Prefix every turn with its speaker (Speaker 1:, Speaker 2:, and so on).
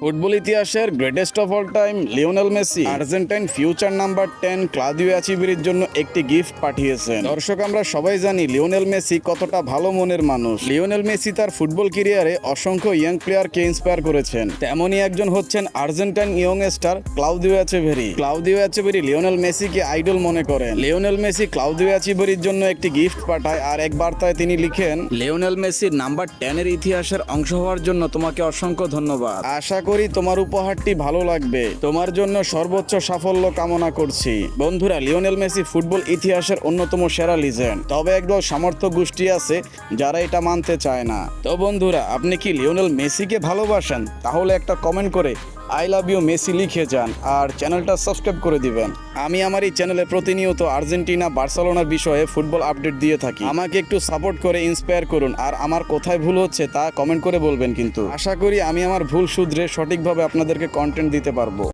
Speaker 1: Football ইতিহাসের greatest of all time Lionel Messi Argentine future number 10 Claudio এচিবেরির জন্য একটি গিফট পাঠিয়েছেন। দর্শক, আমরা সবাই জানি লিওনেল মেসি কতটা ভালো মনের মানুষ। লিওনেল মেসি তার ফুটবল ক্যারিয়ারে অসংখ্য ইয়াং প্লেয়ারকে ইন্সপায়ার করেছেন। তেমনই একজন হচ্ছেন Argentine young star Claudio Echeverri. Claudio Echeverri Lionel মেসিকে আইডল মনে করেন। লিওনেল মেসি ক্লাউদিও এচিবেরির জন্য একটি গিফট পাঠায় আর এক বার্তায় তিনি লিখেন, লিওনেল মেসির নাম্বার 10 এর ইতিহাসের অংশ হওয়ার জন্য তোমাকে অসংখ্য ধন্যবাদ। আশা করি তোমার উপহারটি ভালো লাগবে। তোমার জন্য সর্বোচ্চ সাফল্য কামনা করছি। বন্ধুরা, লিওনেল মেসি ফুটবল ইতিহাসের অন্যতম সেরা লিজেন্ড। তবে একদল সামর্থ্য গোষ্ঠী আছে যারা এটা মানতে চায় না। তো বন্ধুরা, আপনি কি লিওনেল মেসিকে ভালোবাসেন? তাহলে একটা কমেন্ট করে আই লাভ ইউ মেসি লিখে যান আর চ্যানেলটা সাবস্ক্রাইব করে দিবেন। আমি আমার এই চ্যানেলে প্রতিনিয়ত আর্জেন্টিনা, বার্সেলোনার বিষয়ে ফুটবল আপডেট দিয়ে থাকি। আমাকে একটু সাপোর্ট করে ইন্সপায়ার করুন আর আমার কোথায় ভুল হচ্ছে তা কমেন্ট করে বলবেন। কিন্তু আশা করি আমি আমার ভুল শুধরে সঠিকভাবে আপনাদেরকে কন্টেন্ট দিতে পারবো।